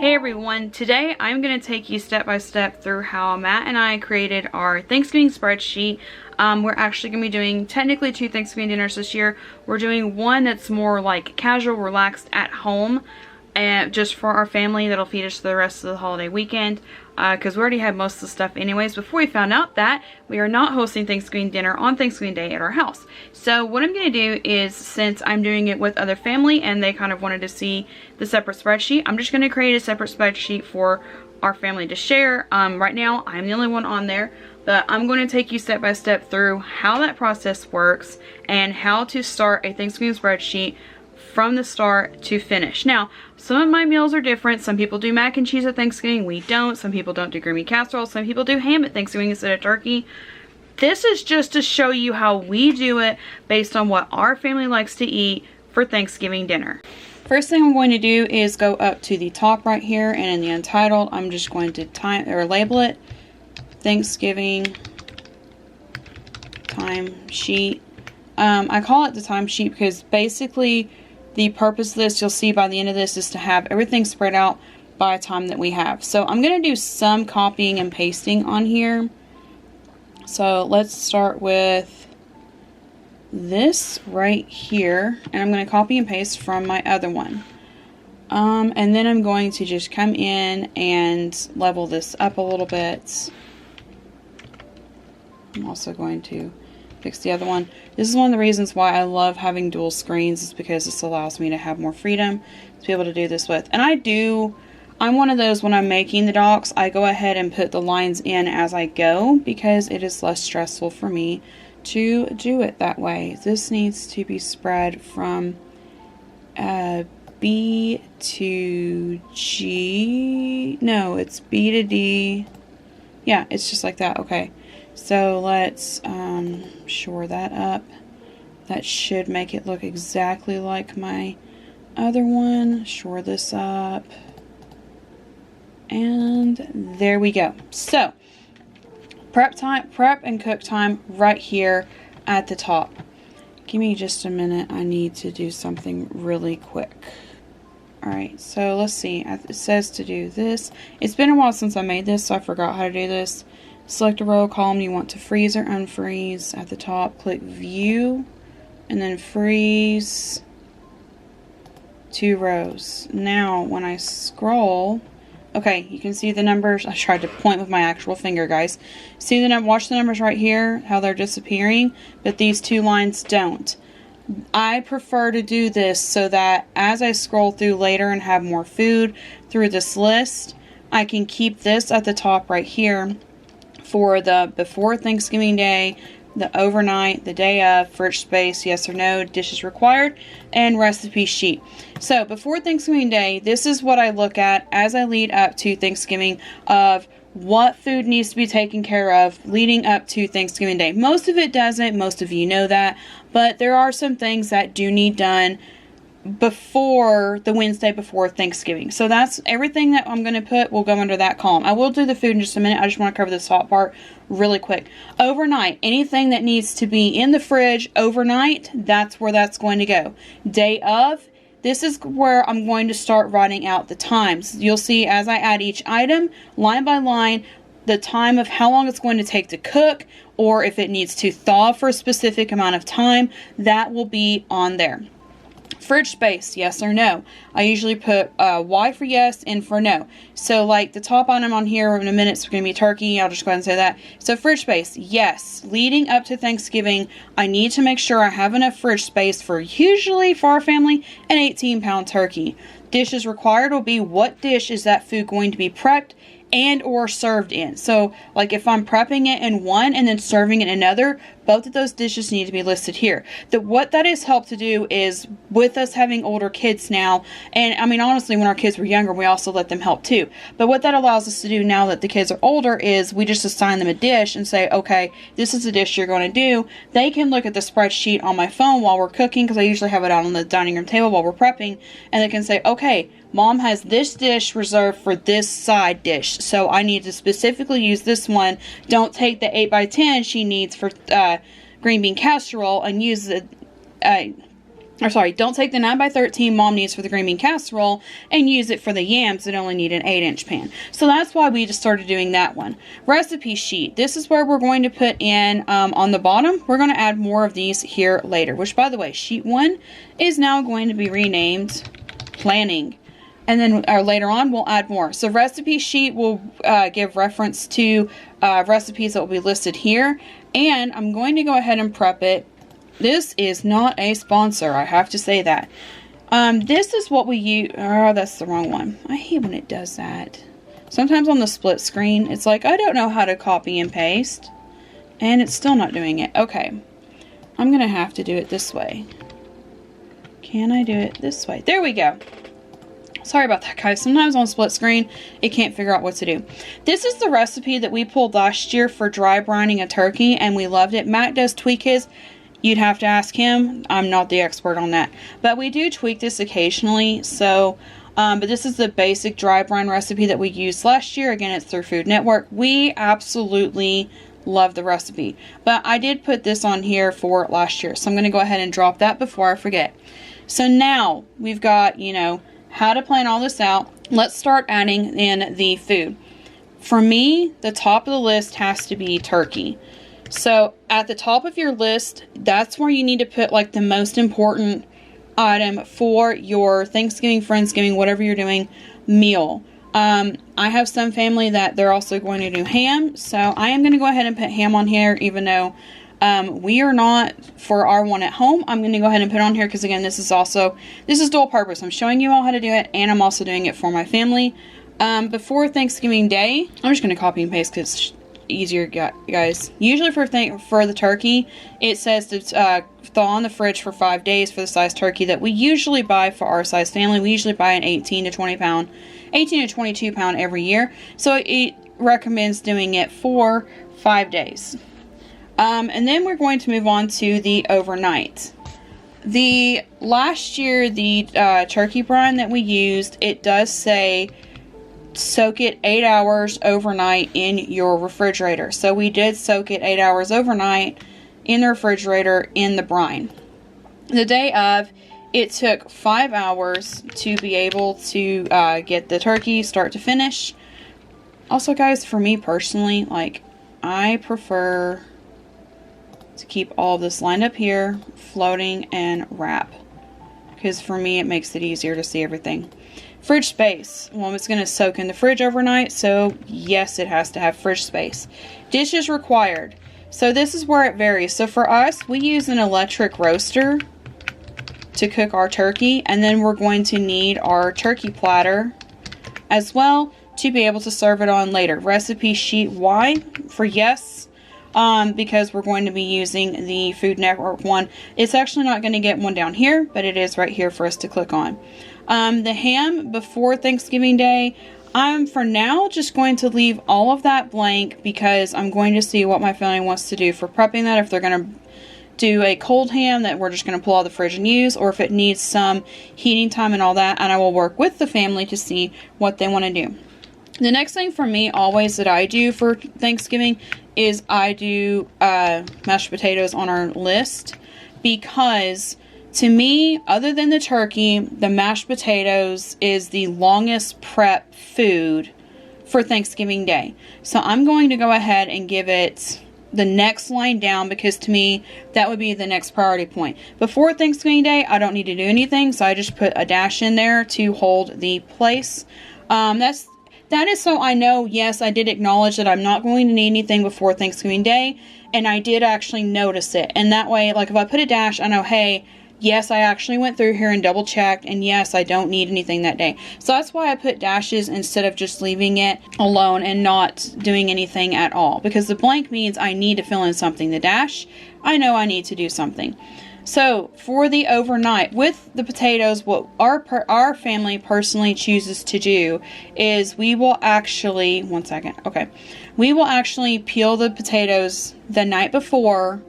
Hey everyone, today I'm going to take you step by step through how Matt and I created our Thanksgiving spreadsheet. We're actually going to be doing technically 2 Thanksgiving dinners this year. We're doing one that's more like casual, relaxed at home, and just for our family that'll feed us the rest of the holiday weekend. Because we already had most of the stuff anyways before we found out that we are not hosting Thanksgiving dinner on Thanksgiving Day at our house. So what I'm going to do is, since I'm doing it with other family and they kind of wanted to see the separate spreadsheet, I'm just going to create a separate spreadsheet for our family to share. Right now I'm the only one on there, but I'm going to take you step by step through how that process works and how to start a Thanksgiving spreadsheet from the start to finish. Now, some of my meals are different. Some people do mac and cheese at Thanksgiving. We don't. Some people don't do green bean casserole. Some people do ham at Thanksgiving instead of turkey. This is just to show you how we do it based on what our family likes to eat for Thanksgiving dinner. First thing I'm going to do is go up to the top right here, and in the untitled, I'm just going to label it Thanksgiving time sheet. I call it the time sheet because basically the purpose of this, you'll see by the end of this, is to have everything spread out by a time that we have. So I'm going to do some copying and pasting on here. So let's start with this right here, and I'm going to copy and paste from my other one. And then I'm going to just come in and level this up a little bit. I'm also going to fix the other one. This is one of the reasons why I love having dual screens, is because this allows me to have more freedom to be able to do this with. And I'm one of those, when I'm making the docs, I go ahead and put the lines in as I go because it is less stressful for me to do it that way. This needs to be spread from B to G. No, it's B to D. Yeah, it's just like that. Okay. So let's shore that up. That should make it look exactly like my other one. Shore this up. And there we go. So prep and cook time right here at the top. Give me just a minute. I need to do something really quick. Alright, so let's see. It says to do this. It's been a while since I made this, so I forgot how to do this. Select a row or column you want to freeze or unfreeze. At the top, click View, and then Freeze 2 rows. Now, when I scroll, okay, you can see the numbers. I tried to point with my actual finger, guys. See the watch the numbers right here, how they're disappearing, but these 2 lines don't. I prefer to do this so that as I scroll through later and have more food through this list, I can keep this at the top right here for the before Thanksgiving Day, the overnight, the day of, fridge space, yes or no, dishes required, and recipe sheet. So before Thanksgiving Day, this is what I look at as I lead up to Thanksgiving, of what food needs to be taken care of leading up to Thanksgiving Day. Most of it doesn't, most of you know that, but there are some things that do need done before the Wednesday before Thanksgiving. So that's everything that I'm going to put will go under that column. I will do the food in just a minute. I just want to cover this top part really quick. Overnight, anything that needs to be in the fridge overnight, that's where that's going to go. Day of, this is where I'm going to start writing out the times. You'll see as I add each item, line by line, the time of how long it's going to take to cook, or if it needs to thaw for a specific amount of time, that will be on there. Fridge space, yes or no. I usually put Y for yes, N for no. So like the top item on here in a minute is going to be turkey. I'll just go ahead and say that. So fridge space, yes. Leading up to Thanksgiving, I need to make sure I have enough fridge space for, usually for our family, an 18-pound turkey. Dishes required will be what dish is that food going to be prepped and or served in. So like if I'm prepping it in one and then serving it in another, both of those dishes need to be listed here. What that has helped to do is, with us having older kids now, and I mean honestly when our kids were younger we also let them help too, but what that allows us to do now that the kids are older is we just assign them a dish and say, okay, this is the dish you're going to do. They can look at the spreadsheet on my phone while we're cooking, because I usually have it out on the dining room table while we're prepping, and they can say, okay, Mom has this dish reserved for this side dish, so I need to specifically use this one. Don't take the 8x10 she needs for green bean casserole and use the or sorry, don't take the 9x13 mom needs for the green bean casserole and use it for the yams that only need an 8-inch pan. So that's why we just started doing that one. Recipe sheet. This is where we're going to put in, on the bottom, we're going to add more of these here later, which by the way, sheet 1 is now going to be renamed planning. And then later on, we'll add more. So recipe sheet will give reference to recipes that will be listed here. And I'm going to go ahead and prep it. This is not a sponsor, I have to say that. This is what we use. Oh, that's the wrong one. I hate when it does that. Sometimes on the split screen, it's like, I don't know how to copy and paste. And it's still not doing it. Okay. I'm going to have to do it this way. Can I do it this way? There we go. Sorry about that, guys. Sometimes on split screen, it can't figure out what to do. This is the recipe that we pulled last year for dry brining a turkey, and we loved it. Matt does tweak his. You'd have to ask him. I'm not the expert on that. But we do tweak this occasionally. So, but this is the basic dry brine recipe that we used last year. Again, it's through Food Network. We absolutely love the recipe. But I did put this on here for last year. So I'm going to go ahead and drop that before I forget. So now we've got, you know, how to plan all this out. Let's start adding in the food. For me, the top of the list has to be turkey. So at the top of your list, that's where you need to put like the most important item for your Thanksgiving, Friendsgiving, whatever you're doing, meal. I have some family that they're also going to do ham. So I am going to go ahead and put ham on here, even though we are not for our one at home. I'm going to go ahead and put it on here because again, this is dual purpose. I'm showing you all how to do it and I'm also doing it for my family. Before Thanksgiving Day, I'm just going to copy and paste because it's easier, guys. Usually for the turkey, it says to thaw in the fridge for 5 days for the size turkey that we usually buy for our size family. We usually buy an 18 to 22 pound every year. So it recommends doing it for 5 days. And then we're going to move on to the overnight. Last year, the turkey brine that we used, it does say soak it 8 hours overnight in your refrigerator. So we did soak it 8 hours overnight in the refrigerator in the brine. The day of, it took 5 hours to be able to get the turkey start to finish. Also, guys, for me personally, like, I prefer to keep all of this lined up here, floating, and wrap. Because for me, it makes it easier to see everything. Fridge space. Well, it's going to soak in the fridge overnight, so yes, it has to have fridge space. Dishes required. So this is where it varies. So for us, we use an electric roaster to cook our turkey, and then we're going to need our turkey platter as well to be able to serve it on later. Recipe sheet Y for yes. Because we're going to be using the Food Network one. It's actually not going to get one down here, but it is right here for us to click on. The ham before Thanksgiving Day, I'm for now just going to leave all of that blank because I'm going to see what my family wants to do for prepping that. If they're going to do a cold ham that we're just going to pull out of the fridge and use, or if it needs some heating time and all that, and I will work with the family to see what they want to do. The next thing for me always that I do for Thanksgiving is I do mashed potatoes on our list, because to me, other than the turkey, the mashed potatoes is the longest prep food for Thanksgiving Day. So I'm going to go ahead and give it the next line down, because to me, that would be the next priority point. Before Thanksgiving Day, I don't need to do anything, so I just put a dash in there to hold the place. That is so I know, yes, I did acknowledge that I'm not going to need anything before Thanksgiving Day, and I did actually notice it. And that way, like if I put a dash, I know, hey, yes, I actually went through here and double checked, and yes, I don't need anything that day. So that's why I put dashes instead of just leaving it alone and not doing anything at all. Because the blank means I need to fill in something. The dash, I know I need to do something. So for the overnight with the potatoes, what our family personally chooses to do is we will actually, we will actually peel the potatoes the night before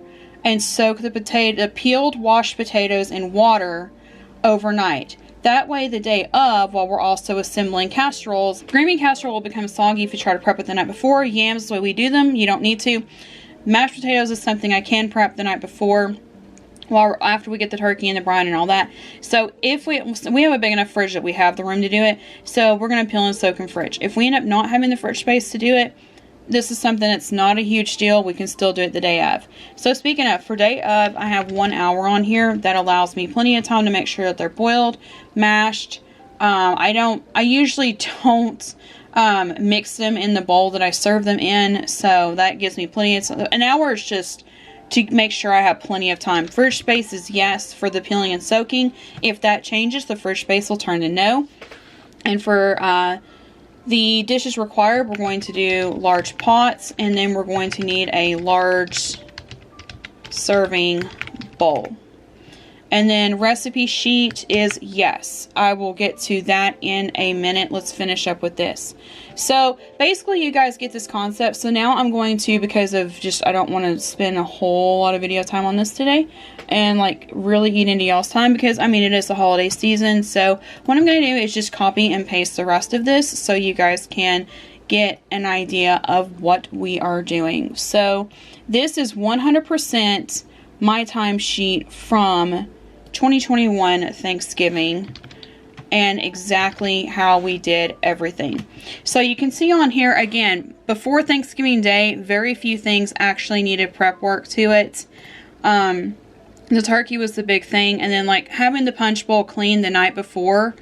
and soak the peeled washed potatoes in water overnight. That way the day of, while we're also assembling casseroles, green bean casserole will become soggy if you try to prep it the night before. Yams is the way we do them. You don't need to. Mashed potatoes is something I can prep the night before. Well, after we get the turkey and the brine and all that. So if we have a big enough fridge that we have the room to do it, so we're going to peel and soak in fridge. If we end up not having the fridge space to do it, this is something that's not a huge deal. We can still do it the day of. So speaking of, for day of, I have 1 hour on here. That allows me plenty of time to make sure that they're boiled, mashed. I usually don't mix them in the bowl that I serve them in. So that gives me plenty of time. An hour is just to make sure I have plenty of time. Fridge space is yes for the peeling and soaking. If that changes, the fridge space will turn to no. And for the dishes required, we're going to do large pots, and then we're going to need a large serving bowl. And then recipe sheet is yes. I will get to that in a minute. Let's finish up with this. So basically you guys get this concept. So now I'm going to, because of just, I don't want to spend a whole lot of video time on this today and like really eat into y'all's time, because I mean it is the holiday season. So what I'm going to do is just copy and paste the rest of this so you guys can get an idea of what we are doing. So this is 100% my time sheet from 2021 Thanksgiving and exactly how we did everything. So you can see on here again, before Thanksgiving Day, very few things actually needed prep work to it. The turkey was the big thing, and then like having the punch bowl clean the night before,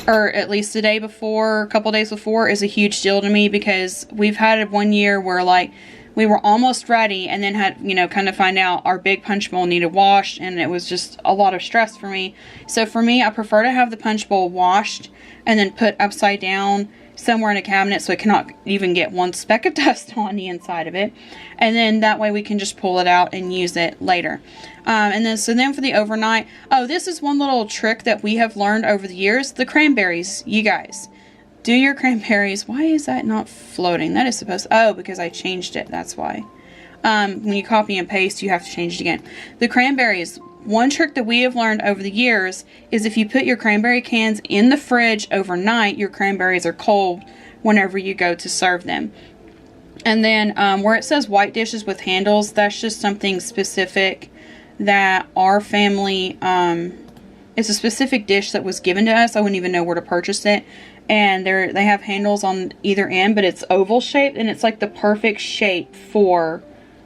or at least the day before, a couple days before, is a huge deal to me, because we've had 1 year where like we were almost ready and then had, you know, kind of find out our big punch bowl needed washed, and it was just a lot of stress for me. So for me, I prefer to have the punch bowl washed and then put upside down somewhere in a cabinet so it cannot even get one speck of dust on the inside of it. And then that way we can just pull it out and use it later. And then for the overnight, oh, this is one little trick that we have learned over the years. The cranberries, you guys. Do your cranberries. Why is that not floating? That is supposed to, oh, because I changed it. That's why. When you copy and paste, you have to change it again. The cranberries. One trick that we have learned over the years is if you put your cranberry cans in the fridge overnight, your cranberries are cold whenever you go to serve them. And then where it says white dishes with handles, that's just something specific that our family, it's a specific dish that was given to us. I wouldn't even know where to purchase it. And they have handles on either end, but it's oval shaped, and it's like the perfect shape for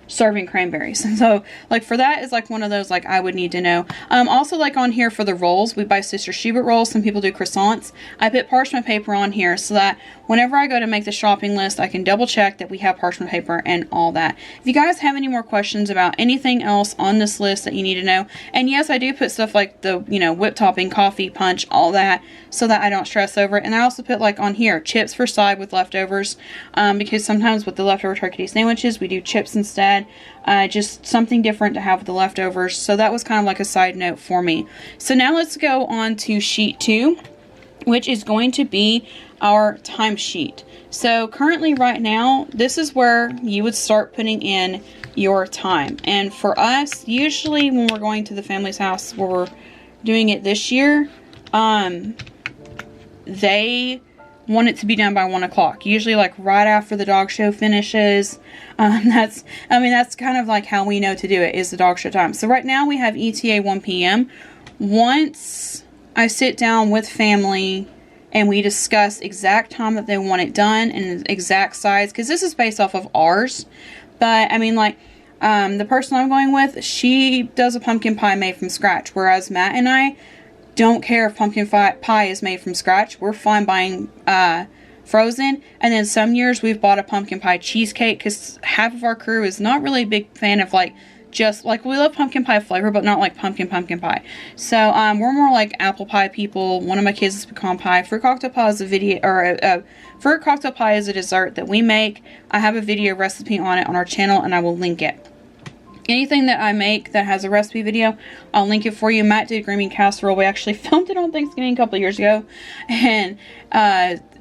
serving cranberries. And so like for that is like one of those like I would need to know. Also like on here for the rolls, we buy Sister Schubert rolls. Some people do croissants. I put parchment paper on here so that whenever I go to make the shopping list, I can double check that we have parchment paper and all that. If you guys have any more questions about anything else on this list that you need to know, and yes, I do put stuff like the, you know, whip topping, coffee, punch, all that, so that I don't stress over it. And I also put like on here chips for side with leftovers, because sometimes with the leftover turkey sandwiches we do chips instead. Just something different to have with the leftovers. So that was kind of like a side note for me. So now let's go on to sheet 2, which is going to be our timesheet. So currently right now, this is where you would start putting in your time. And for us, usually when we're going to the family's house where we're doing it this year, they want it to be done by 1 o'clock. Usually like right after the dog show finishes. That's kind of like how we know to do it, is the dog show time. So right now we have ETA 1 p.m. Once I sit down with family and we discuss exact time that they want it done and exact size, because this is based off of ours. But I mean, like, the person I'm going with, she does a pumpkin pie made from scratch, whereas Matt and I don't care if pumpkin pie is made from scratch. We're fine buying frozen. And then some years we've bought a pumpkin pie cheesecake, because half of our crew is not really a big fan of like, just like, we love pumpkin pie flavor, but not like pumpkin pie. So we're more like apple pie people. One of my kids is pecan pie. Fruit cocktail pie is a video, or fruit cocktail pie is a dessert that we make. I have a video recipe on it on our channel, and I will link it. Anything that I make that has a recipe video, I'll link it for you. Matt did green bean casserole. We actually filmed it on Thanksgiving a couple of years ago. And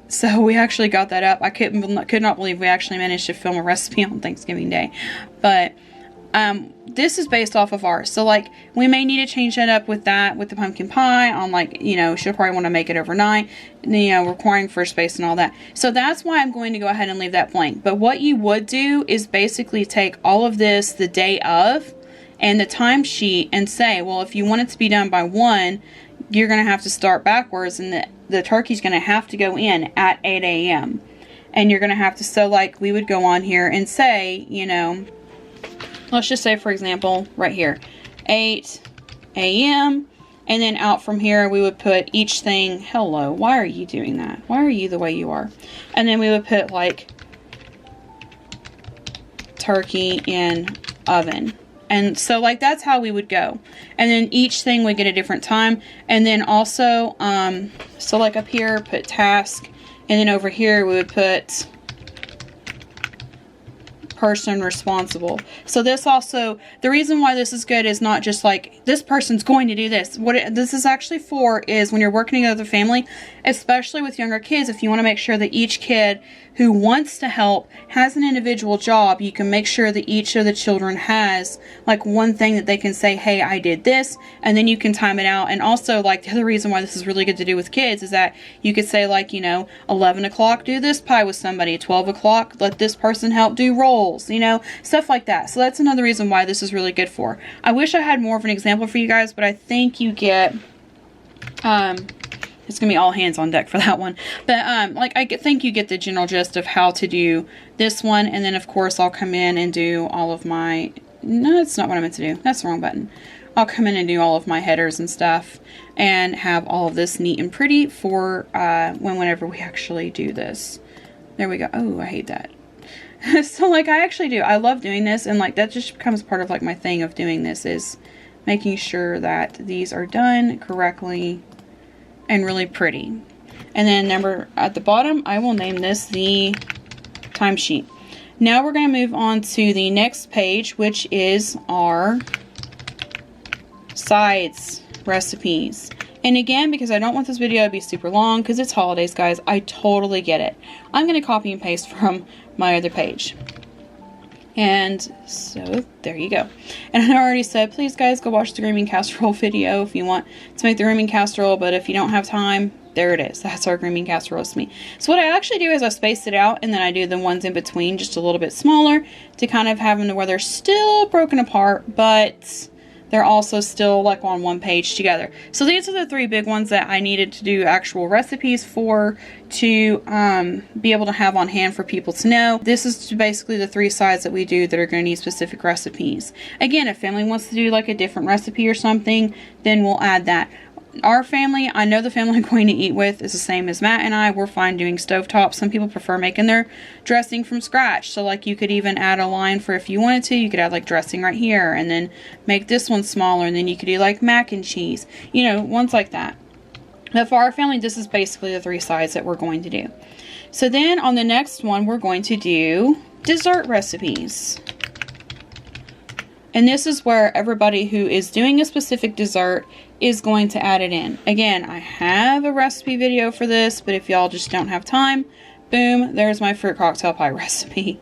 so we actually got that up. I could not believe we actually managed to film a recipe on Thanksgiving Day. But this is based off of ours. So like we may need to change that up with the pumpkin pie on, like, you know, she'll probably want to make it overnight, you know, requiring fridge space and all that. So that's why I'm going to go ahead and leave that blank. But what you would do is basically take all of this the day of and the timesheet and say, well, if you want it to be done by 1, you're going to have to start backwards, and the turkey's going to have to go in at 8 a.m. And you're going to have to, so like we would go on here and say, you know, let's just say, for example, right here, 8 a.m. And then out from here, we would put each thing, hello, why are you doing that? Why are you the way you are? And then we would put like turkey in oven. And so like that's how we would go. And then each thing would get a different time. And then also, so like up here, put task. And then over here, we would put person responsible. So this also, the reason why this is good is not just like this person's going to do this. What this is actually for is when you're working together with a family, especially with younger kids, if you want to make sure that each kid who wants to help has an individual job, you can make sure that each of the children has like one thing that they can say, hey, I did this, and then you can time it out. And also, like, the other reason why this is really good to do with kids is that you could say, like, you know, 11 o'clock do this pie with somebody, 12 o'clock let this person help do rolls, you know, stuff like that. So that's another reason why this is really good for. I wish I had more of an example for you guys, but I think you get it's gonna be all hands on deck for that one. But like I think you get the general gist of how to do this one. And then of course I'll come in and do all of my, no, that's not what I meant to do. That's the wrong button. I'll come in and do all of my headers and stuff and have all of this neat and pretty for whenever we actually do this. There we go. Oh, I hate that. So like I actually do. I love doing this, and like that just becomes part of like my thing of doing this is making sure that these are done correctly and really pretty. And then number at the bottom, I will name this the timesheet. Now we're going to move on to the next page, which is our sides recipes. And again, because I don't want this video to be super long, because it's holidays, guys, I totally get it. I'm going to copy and paste from my other page. And so there you go. And I already said, please guys, go watch the Green Casserole video if you want to make the Green Casserole. But if you don't have time, there it is. That's our Green Casserole recipe. So what I actually do is I space it out, and then I do the ones in between just a little bit smaller to kind of have them to where they're still broken apart, but they're also still like on one page together. So these are the 3 big ones that I needed to do actual recipes for, to be able to have on hand for people to know. This is basically the 3 sides that we do that are going to need specific recipes. Again, if family wants to do like a different recipe or something, then we'll add that. Our family, I know the family I'm going to eat with is the same as Matt and I. We're fine doing stovetop. Some people prefer making their dressing from scratch. So like you could even add a line for, if you wanted to, you could add like dressing right here and then make this one smaller, and then you could do like mac and cheese, you know, ones like that. But for our family, this is basically the 3 sides that we're going to do. So then on the next one, we're going to do dessert recipes. And this is where everybody who is doing a specific dessert is going to add it in. Again, I have a recipe video for this, but if y'all just don't have time, boom, there's my fruit cocktail pie recipe.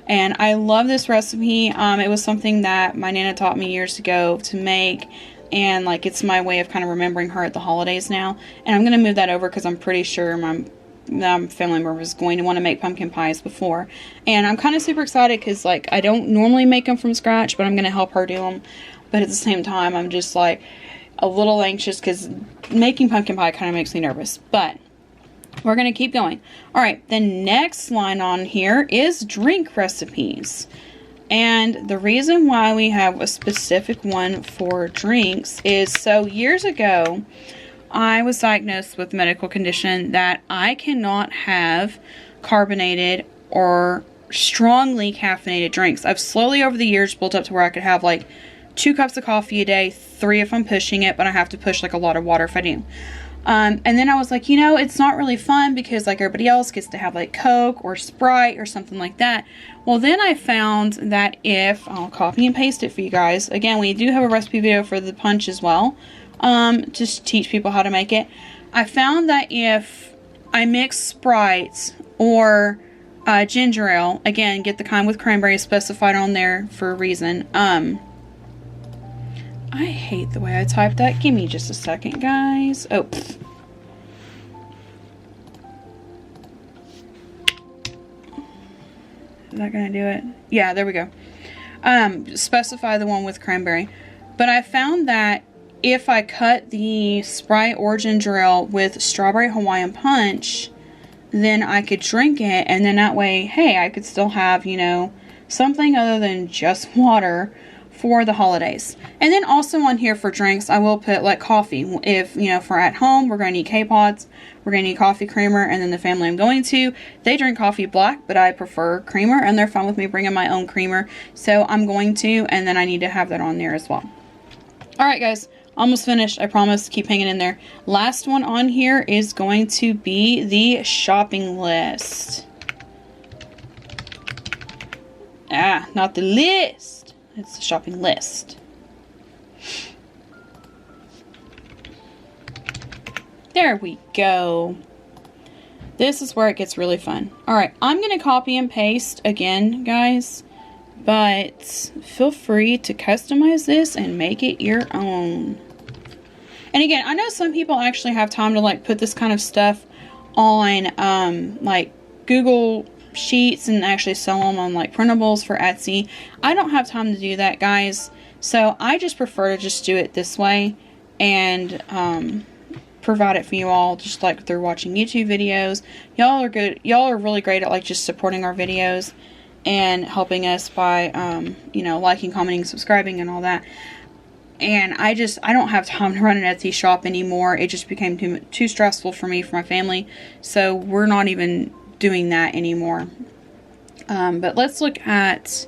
And I love this recipe. It was something that my Nana taught me years ago to make, and like it's my way of kind of remembering her at the holidays now. And I'm going to move that over because I'm pretty sure my family member is going to want to make pumpkin pies before. And I'm kind of super excited because like I don't normally make them from scratch, but I'm going to help her do them. But at the same time, I'm just like a little anxious because making pumpkin pie kind of makes me nervous. But we're going to keep going. Alright, the next line on here is drink recipes. And the reason why we have a specific one for drinks is, so years ago, I was diagnosed with a medical condition that I cannot have carbonated or strongly caffeinated drinks. I've slowly over the years built up to where I could have like 2 cups of coffee a day, 3 if I'm pushing it, but I have to push like a lot of water if I do. And then I was like, you know, it's not really fun because like everybody else gets to have like Coke or Sprite or something like that. Well, then I found that if, I'll copy and paste it for you guys. Again, we do have a recipe video for the punch as well. Just to teach people how to make it. I found that if I mix Sprite or ginger ale, again, get the kind with cranberry specified on there for a reason. I hate the way I typed that. Give me just a second, guys. Oh, pfft. Is that gonna do it? Yeah, there we go. specify the one with cranberry. But I found that if I cut the Sprite Origin Drill with Strawberry Hawaiian Punch, then I could drink it, and then that way, hey, I could still have, you know, something other than just water for the holidays. And then also on here for drinks, I will put like coffee. If, you know, for at home, we're going to need K-Pods, we're going to need coffee creamer, and then the family I'm going to, they drink coffee black, but I prefer creamer, and they're fine with me bringing my own creamer. So I'm going to, and then I need to have that on there as well. Alright guys, almost finished, I promise. Keep hanging in there. Last one on here is going to be the shopping list. Not the list. It's the shopping list. There we go. This is where it gets really fun. Alright, I'm going to copy and paste again, guys. But feel free to customize this and make it your own. And again, I know some people actually have time to like put this kind of stuff on like Google Sheets and actually sell them on like printables for Etsy. I don't have time to do that, guys. So I just prefer to just do it this way and provide it for you all just like through watching YouTube videos. Y'all are good. Y'all are really great at like just supporting our videos and helping us by you know, liking, commenting, subscribing and all that. And I don't have time to run an Etsy shop anymore. It just became too stressful for me, for my family. So we're not even doing that anymore. But let's look at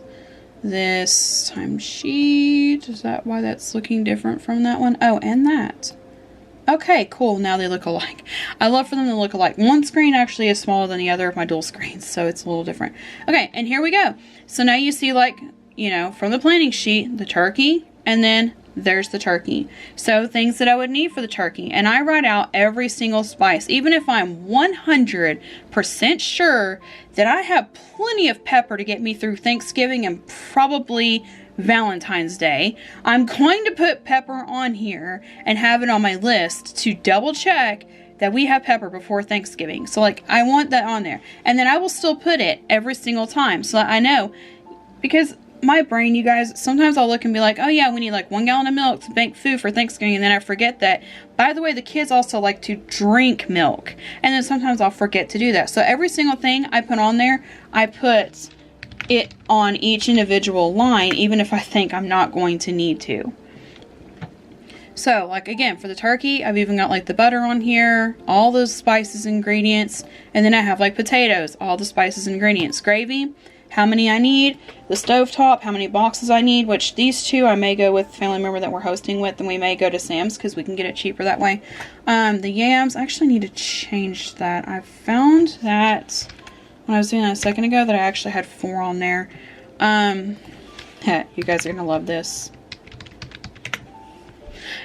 this timesheet. Is that why that's looking different from that one? Oh, and that. Okay, cool. Now they look alike. I love for them to look alike. One screen actually is smaller than the other of my dual screens, so it's a little different. Okay, and here we go. So now you see, like, you know, from the planning sheet, the turkey, and then there's the turkey. So things that I would need for the turkey. And I write out every single spice. Even if I'm 100% sure that I have plenty of pepper to get me through Thanksgiving and probably Valentine's Day, I'm going to put pepper on here and have it on my list to double check that we have pepper before Thanksgiving. So like, I want that on there. And then I will still put it every single time so that I know, because my brain, you guys, sometimes I'll look and be like, oh yeah, we need like 1 gallon of milk to make food for Thanksgiving, and then I forget that, by the way, the kids also like to drink milk, and then sometimes I'll forget to do that. So every single thing I put on there, I put it on each individual line, even if I think I'm not going to need to. So like, again, for the turkey, I've even got like the butter on here, all those spices, ingredients, and then I have like potatoes, all the spices, ingredients, gravy, how many I need, the stovetop, how many boxes I need, which these two I may go with the family member that we're hosting with, and we may go to Sam's because we can get it cheaper that way. The yams, I actually need to change that. I found that when I was doing that a second ago that I actually had 4 on there. You guys are going to love this.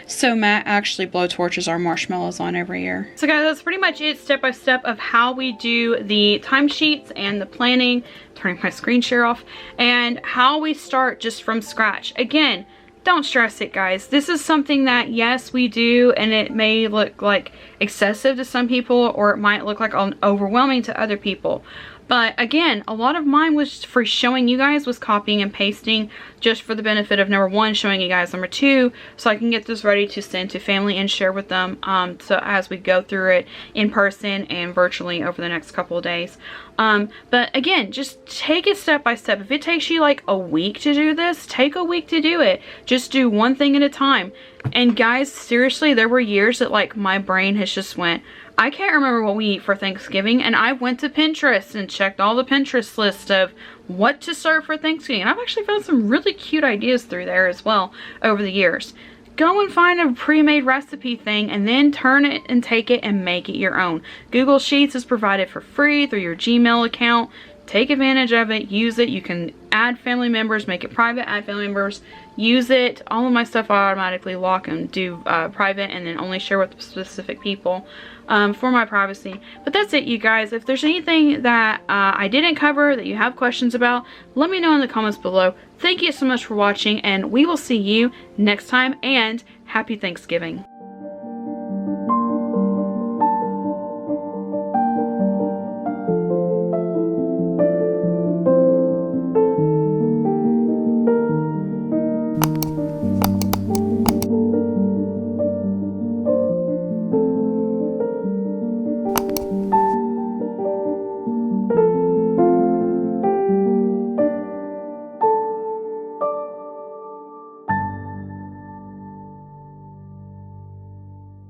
So Matt actually blowtorches our marshmallows on every year. So guys, that's pretty much it, step by step, of how we do the timesheets and the planning, turning my screen share off, and how we start just from scratch. Again, don't stress it, guys. This is something that, yes, we do, and it may look like excessive to some people, or it might look like overwhelming to other people. But again, a lot of mine was for showing you guys, was copying and pasting just for the benefit of, number 1, showing you guys, number 2, so I can get this ready to send to family and share with them, so as we go through it in person and virtually over the next couple of days. But again, just take it step by step. If it takes you like a week to do this, take a week to do it. Just do one thing at a time. And guys, seriously, there were years that like my brain has just went, I can't remember what we eat for Thanksgiving, and I went to Pinterest and checked all the Pinterest list of what to serve for Thanksgiving. And I've actually found some really cute ideas through there as well over the years. Go and find a pre-made recipe thing and then turn it and take it and make it your own. Google Sheets is provided for free through your Gmail account. Take advantage of it, use it. You can add family members, make it private, add family members, use it. All of my stuff I automatically lock and do private, and then only share with specific people for my privacy. But that's it, you guys. If there's anything that I didn't cover that you have questions about, let me know in the comments below. Thank you so much for watching, and we will see you next time, and happy Thanksgiving.